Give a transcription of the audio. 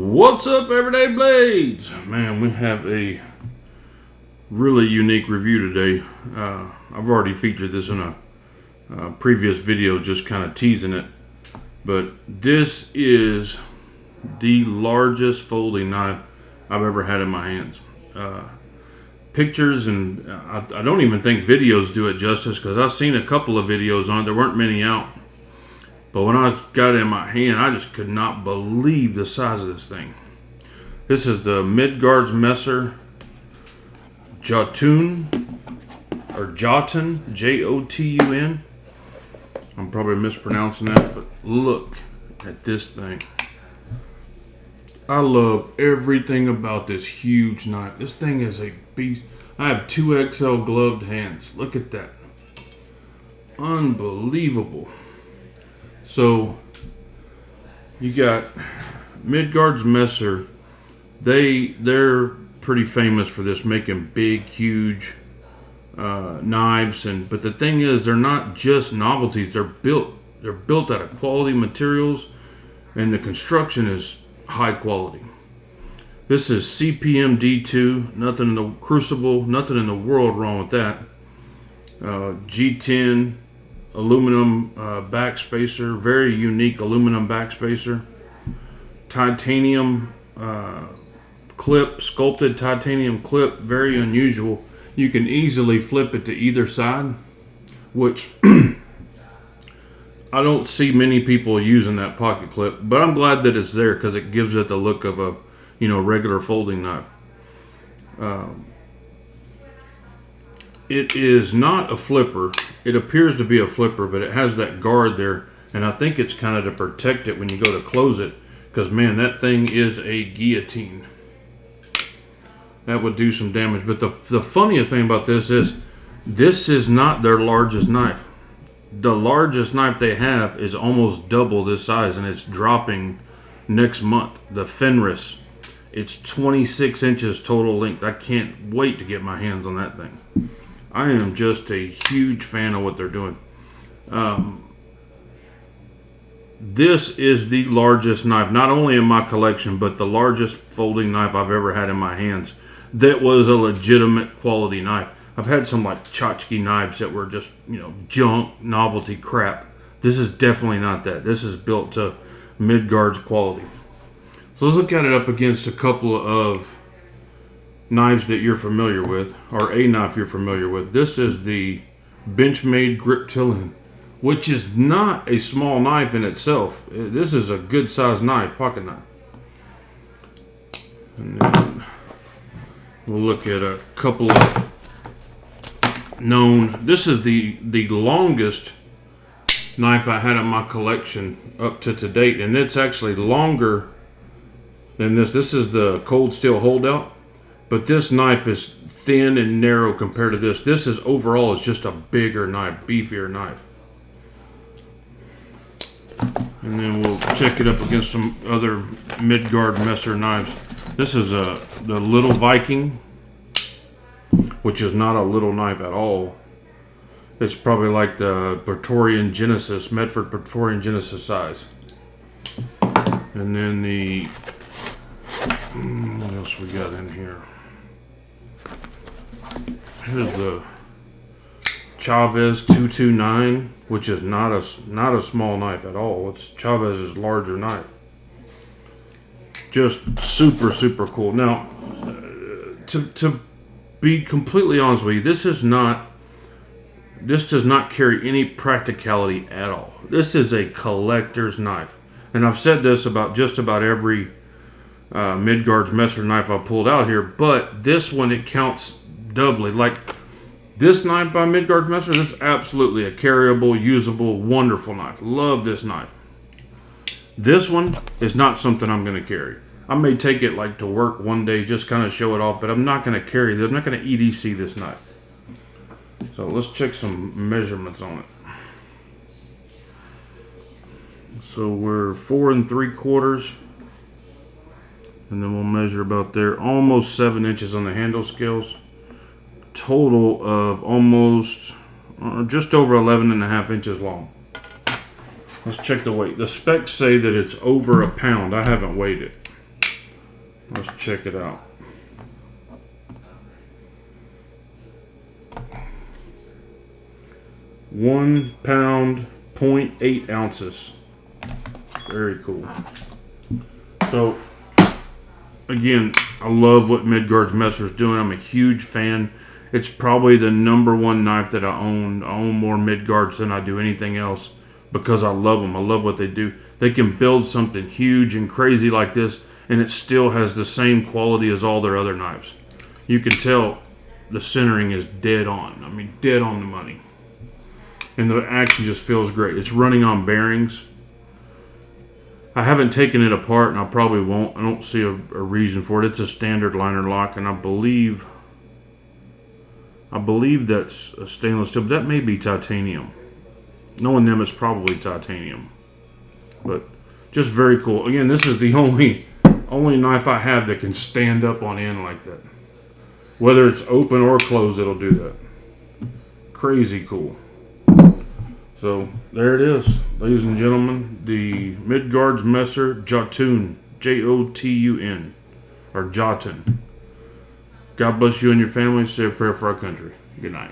What's up, Everyday Blades? Man, we have a really unique review today. I've already featured this in a previous video, just kind of teasing it. But this is the largest folding knife I've ever had in my hands. Pictures and I don't even think videos do it justice, because I've seen a couple of videos on it. There weren't many out. But when I got it in my hand, I just could not believe the size of this thing. This is the Midgards-Messer Jotun, or Jotun, J-O-T-U-N. I'm probably mispronouncing that, but look at this thing. I love everything about this huge knife. This thing is a beast. I have 2XL gloved hands. Look at that. Unbelievable. So, you got Midgards-Messer. They're pretty famous for this, making big, huge knives. But the thing is, they're not just novelties. They're built out of quality materials, and the construction is high quality. This is CPM D2. Nothing in the crucible. Nothing in the world wrong with that. G10. Aluminum backspacer, very unique aluminum backspacer. Titanium clip, sculpted titanium clip, very unusual. You can easily flip it to either side, which I don't see many people using that pocket clip, but I'm glad that it's there because it gives it the look of a regular folding knife. It is not a flipper. It appears to be a flipper, but it has that guard there, and I think it's kind of to protect it when you go to close it, because man, that thing is a guillotine. That would do some damage. But the funniest thing about this is not their largest knife. The largest knife they have is almost double this size, and it's dropping next month. The Fenris. It's 26 inches total length. I can't wait to get my hands on that thing. I am just a huge fan of what they're doing. This is the largest knife, not only in my collection, but the largest folding knife I've ever had in my hands that was a legitimate quality knife. I've had some like tchotchke knives that were just, junk, novelty crap. This is definitely not that. This is built to Midgards quality. So let's look at it up against a couple of knives that you're familiar with, or a knife you're familiar with. This is the Benchmade Griptilian, which is not a small knife in itself. This is a good sized knife, pocket knife. And then we'll look at a couple of known. This is the longest knife I had in my collection up to date, and it's actually longer than this. This is the Cold Steel Holdout. But this knife is thin and narrow compared to this. This is overall is just a bigger knife, beefier knife. And then we'll check it up against some other Midgard-Messer knives. This is the Little Viking, which is not a little knife at all. It's probably like the Praetorian Genesis, Medford Praetorian Genesis size. And then what else we got in here? Here's the Chavez 229, which is not a small knife at all. It's Chavez's larger knife. Just super, super cool. Now, to be completely honest with you, this does not carry any practicality at all. This is a collector's knife. And I've said this about just about every Midgards-Messer knife I pulled out here, but this one, it counts doubly. Like this knife by Midgards-Messer, this is absolutely a carryable, usable, wonderful knife. Love this knife. This one is not something I'm going to carry. I may take it like to work one day, just kind of show it off, but I'm not going to carry this. I'm not going to EDC this knife. So let's check some measurements on it. So we're 4 3/4. And then we'll measure about there, almost 7 inches on the handle scales. Total of almost, just over 11.5 inches long. Let's check the weight. The specs say that it's over a pound. I haven't weighed it. Let's check it out. £1, 0.8 ounces. Very cool. So, again, I love what Midgards-Messer is doing. I'm a huge fan. It's probably the #1 knife that I own. I own more Midgards than I do anything else because I love them. I love what they do. They can build something huge and crazy like this, and it still has the same quality as all their other knives. You can tell the centering is dead on. I mean, dead on the money. And the action just feels great. It's running on bearings. I haven't taken it apart, and I probably won't. I don't see a reason for it. It's a standard liner lock, and I believe that's a stainless steel, but that may be titanium. Knowing them, it's probably titanium. But just very cool. Again, this is the only knife I have that can stand up on end like that. Whether it's open or closed, it'll do that. Crazy cool. So there it is, ladies and gentlemen, the Midgards-Messer Jotun, Jotun, or Jotun. God bless you and your family. Say a prayer for our country. Good night.